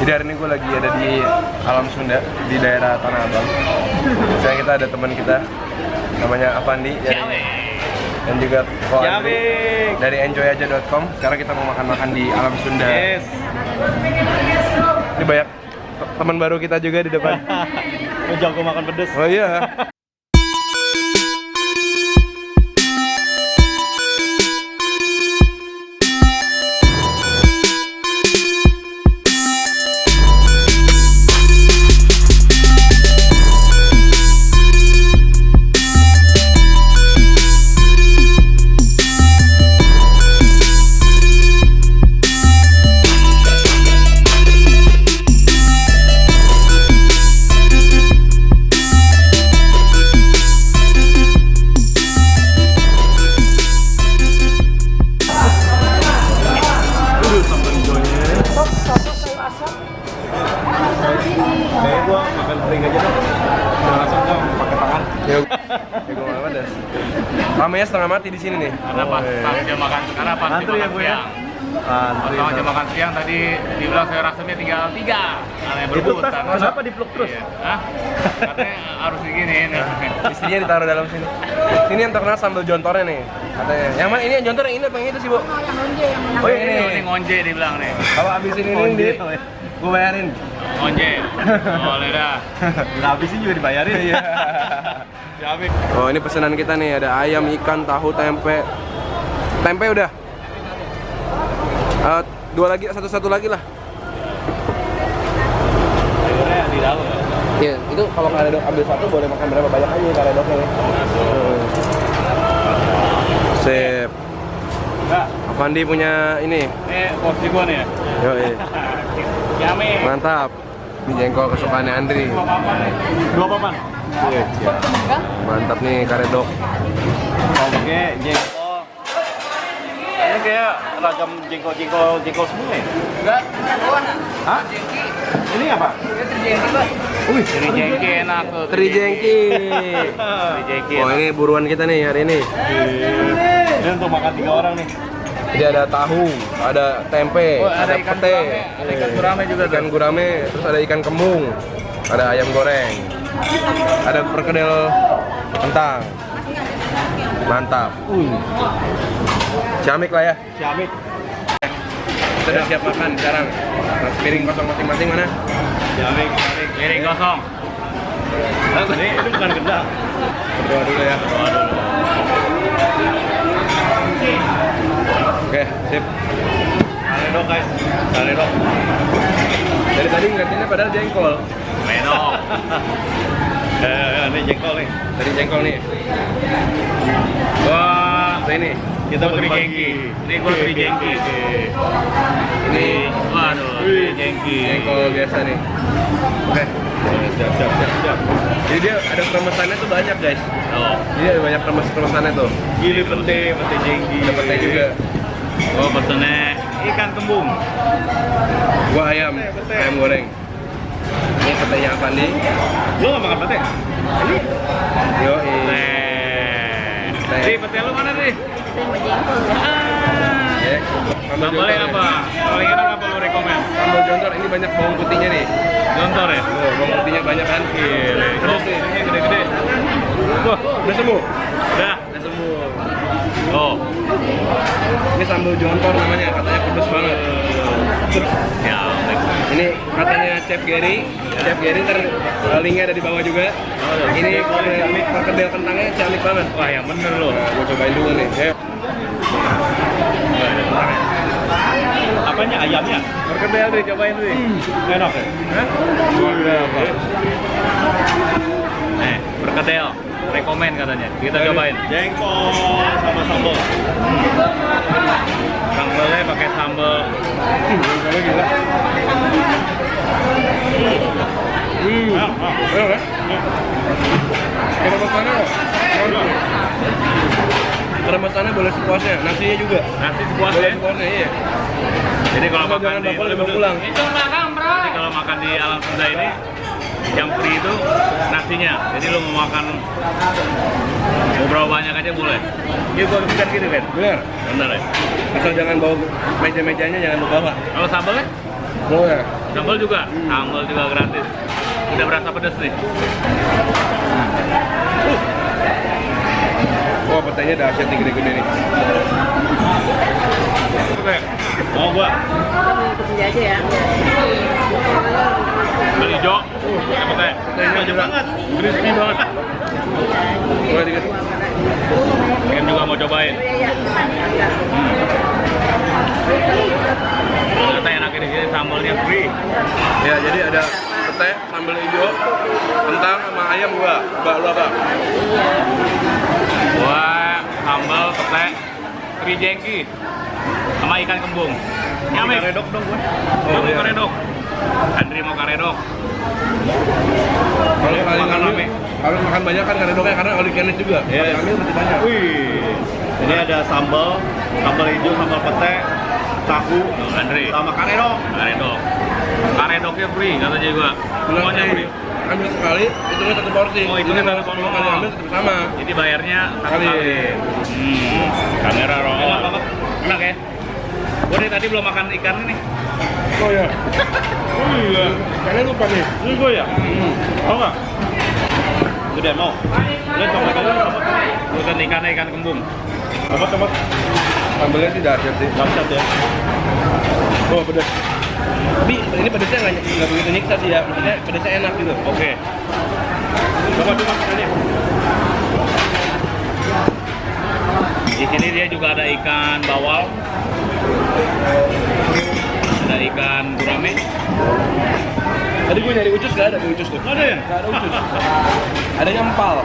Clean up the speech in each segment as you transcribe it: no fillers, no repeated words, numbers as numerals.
Jadi hari ini gue lagi ada di Alam Sunda di daerah Tanah Abang. Sekarang kita ada teman kita namanya Avandi dan juga Ko Andri dari enjoyaja.com. Sekarang kita mau makan-makan di Alam Sunda. Yes. Ini banyak teman baru kita juga di depan. Mau jago makan pedes. Oh iya. Kayaknya gua makan kering aja dong. Langsung dong pakai tangan. Ya gue makan dah. Ramenya setengah mati di sini nih. Karena pas jam makan sekarang pas Antri ya, makan Bu, ya? siang. Pas jam makan siang tadi dibilang saya rasanya tinggal 3. Aneh Itu berebutan. kenapa dipeluk terus? Iya. Hah? Katanya harus diginiin. Istrinya ditaruh dalam sini. Ini yang terkenal sambal jontornya nih katanya. Yang mana ini yang jontor yang ini apa yang itu sih, Bu? Oh ini ngonje dibilang nih. Kalau abis ini nih, gue bayarin. Ngonje. Boleh dah. Nggak habisin juga dibayarin. Iya. Jamin. Oh ini pesanan kita nih, ada ayam, ikan, tahu, tempe. Tempe udah. Dua lagi, satu lagi lah. Sayurnya di dalam ya. Iya, itu kalau karedok ambil satu boleh makan berapa banyak aja karedoknya nih. Sip. Enggak. Avandi punya ini. Ini porsi gua nih ya. Yoi. Jamin. Mantap. Ini jengkol kesukaannya Andri. Dua papan nih. Dua papan. Mantap nih karedok. Oke, jengkol. Ini kayak ragam jengkol semua ya? Enggak. Hah? Ini apa? Wih, Teri jengki enak tuh. teri jengki. Teri jengki. Oh ini buruan kita nih hari ini. Ini untuk makan 3 orang nih. Jadi ada tahu, ada tempe, Oh, ada ikan pete, gurame. Ada ikan gurame juga tuh. ikan gurame, terus ada ikan kembung, ada ayam goreng, ada perkedel kentang. Mantap. Ciamik lah ya. Ciamik. Kita udah siap makan sekarang. Nah, piring kosong masing-masing mana? Ciamik. Piring kosong. Ini bukan gendang. Berdoa dulu ya. Oke, sip. Karedok guys. Karedok. Dari tadi ngeliatinnya padahal jengkol. Menok. Ini jengkol nih. Dari jengkol nih. Wah, ini. Kita Gua teri berbagi. jengki. Ini gua teri jengki. Ini Waduh, teri jengki. jengkol biasa nih. Oke. Siap. Jadi dia ada kremesannya tuh banyak guys. Oh. Jadi ada banyak kremesannya tuh. Gili pete jengki. Ada pete juga. Oh, pesennya ikan kembung. Gua ayam goreng. Ini petenya Avandi. Lo nggak makan pete? Yo, Ri, pete lu mana nih? ya. Sambalnya apa? Paling enak apa lu rekomen? Sambal jontor ini banyak bawang putihnya nih. Jontor ya? Oh, bawang putihnya banyak kan? Gile. Terus nih, Ini gede-gede. wah, udah sembuh. Udah. Udah sembuh. Oh. Ini sambal jontor namanya, katanya pedes banget. Ya, Ini katanya Chef Gary. Chef Gary ntar linknya ada di bawah juga. Ini perkedel kentangnya ciamik banget. wah yang bener lo. Nah, gue cobain dulu nih. Ayo. Apanya ayamnya? Perkedel deh, cobain deh. Enak ya? Hah? Berapa? Perkedel. Rekomen katanya. Kita cobain. Jengkol sama sambal. Sambalnya pakai sambal. Kalau gila. Enak ya? Kalau makannya kok? Kremesannya boleh sepuasnya, nasinya juga. Nasi Boleh sepuasnya. sepuasnya, iya. Jadi kalau Asal makan jangan di bapak dibawa pulang. Jadi kalau makan di Alam Sunda ini yang free itu nasinya. Jadi lu mau makan mau berapa banyak aja boleh. Iya gua bukan gitu kan. Bener. Bener ya. Asal jangan bawa meja-mejanya, jangan lu bawa. Kalau sambalnya Oh ya. Sambal juga gratis. Udah berasa pedas nih. Wah, petainya dahsyat nih, gede-gede nih. Oke, mau gua. Kerja aja ya. Beli hijau. Pete. Petainya banget. Crispy banget. Boleh dikit. Ken juga mau cobain. Ternyata enaknya di sini sambalnya free. Ya, jadi ada pete, sambal hijau, kentang sama ayam gua. Mbak, lu apa? Wah, sambal, pete, teri jengki, sama ikan kembung. Nyamik. Karedok dong gua. Oh, iya. karedok. Andri mau karedok. Kalau kali Makan ngambil, rame. kalau makan banyak kan karedoknya karena all you can eat juga. Yes. Kami masih banyak. Wih, ini ada sambal hijau, sambal pete, tahu, Andri. sama karedok. Karedok. Karedoknya free katanya juga. Semuanya free. Ambil sekali, hitungnya satu porsi. Oh, hitungnya Jadi satu kalau porsi. kali ambil tetap sama. Jadi bayarnya satu Kali. kali. Kamera roll. Enak banget. Enak ya? Gue dari tadi belum makan ikan ini. Oh ya. Oh iya, Karena lupa nih. ini gue ya? Mau nggak? Udah mau. Lihat tomat aja, tomat. Bukan ikannya ikan kembung. Tomat. Sambalnya sih dahsyat sih. Dahsyat ya. Oh, pedas. Tapi ini pedasnya nggak begitu nyiksa sih ya. Maksudnya pedasnya enak gitu. Oke. Coba ini. Di sini dia juga ada ikan bawal. Ada ikan gurame. Tadi gue nyari ucus nggak ada di ucus tuh. Ada ya? Nggak ada ucus. Adanya empal.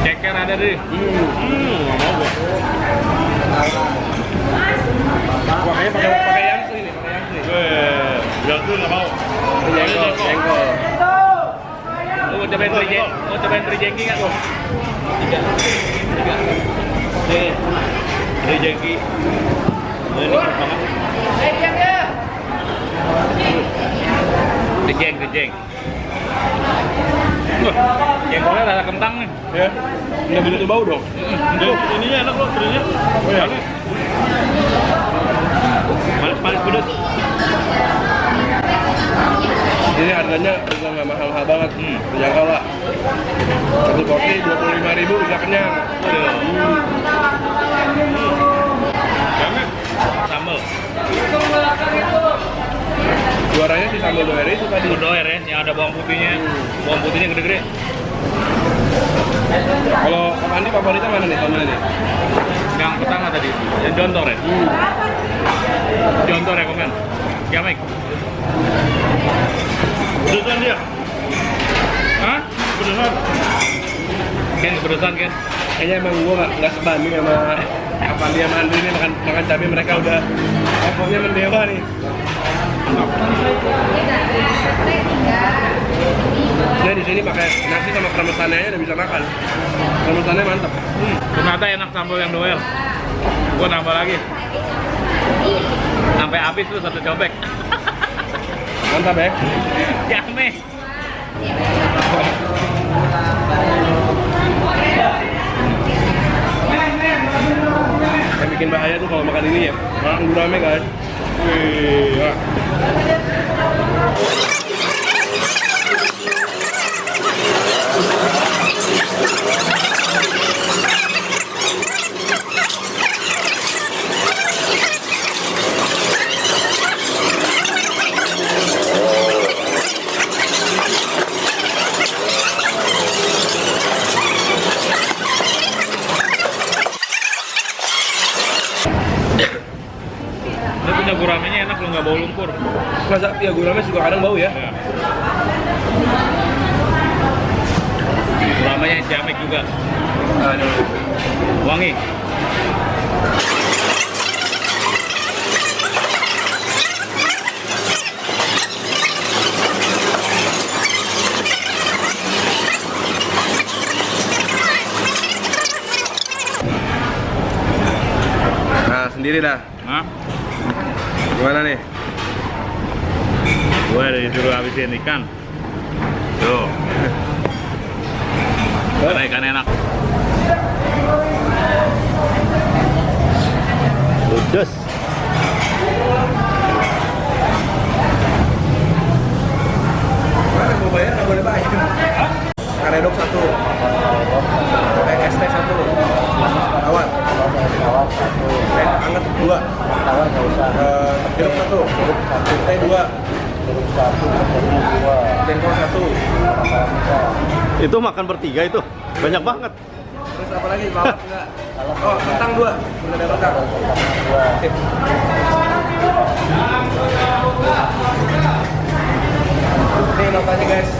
Ceker ada deh. Nggak mau gue. Wah, kayaknya pakai yangsu ini, pakai yangsu. Bilang tuh nggak mau. Jengkol, jengkol. Lu mau cobain teri jengki nggak? Tiga. Nih, dari jengki. Ini enak banget. Rejeng. Jengkolnya rasa kentang nih. Ya, nggak begitu bau dong. Ininya enak loh, terinya. Oh ya. Paling pedas. Ini harganya juga nggak mahal-mahal banget. Terjangkau lah. Satu porsi 25.000 bisa kenyang. Sambal. Juaranya si sambal doer itu tadi. Doer ya, yang ada bawang putihnya. Bawang putihnya gede-gede. Kalau Om Andi favoritnya mana nih sambalnya nih? Yang pertama tadi, yang jontor ya. Jontor ya komen. Ya Mike. Pedesan dia. Hah? Pedesan. Ken kepedesan Ken. Kayaknya emang gua nggak sebanding sama apa dia sama Andri ini makan cabai mereka udah levelnya mendewa nih. Dia di sini pakai nasi sama kremesannya aja udah bisa makan. Kremesannya mantap. Ternyata enak sambal yang doer. Gua nambah lagi. Sampai habis tuh satu cobek. Mantap ya. Jame. Yang bikin bahaya tuh kalau makan ini ya. Makan gurame guys. Wih. Ya. Ini punya guramenya enak lo nggak bau lumpur. Masa ya gurame suka kadang bau ya. Ya. Guramenya ciamek juga. Aduh. Wangi. Nah, sendiri dah. Hah? Gimana nih? Gue ada disuruh habisin ikan. Tuh. Karena ikan enak. Pedes. Redok 1. ST 1. Tawar. Anget 2. Tawar nggak usah. Jeruk 1. Teh 2. Jengkol 1. Itu makan bertiga itu. Banyak banget. Terus apa lagi? Lawar enggak? Oh, kentang 2. Udah ada kentang. Sip. Ini notanya guys.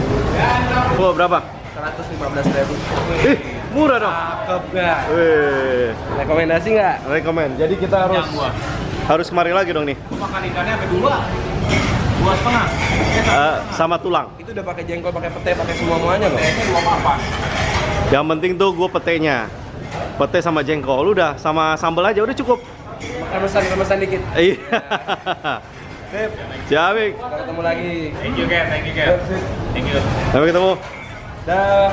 Oh, berapa? 115.000. Ih, murah dong. Cakep nggak? Wih, Rekomendasi nggak? rekomen. Jadi kita harus kemari lagi dong nih. Makan ikannya kedua. 2,5. Sama tulang. Itu udah pakai jengkol, pakai pete, pakai semua-muanya loh. Kayaknya 2 apa? Yang penting tuh gue petenya. Pete sama jengkol udah, sama sambal aja udah cukup. Remesan dikit. Iya. Sip. Ciamik. Kita ketemu lagi. Thank you, Ken. Thank you, Ken. Sip. Thank you. Sampai ketemu. Dah.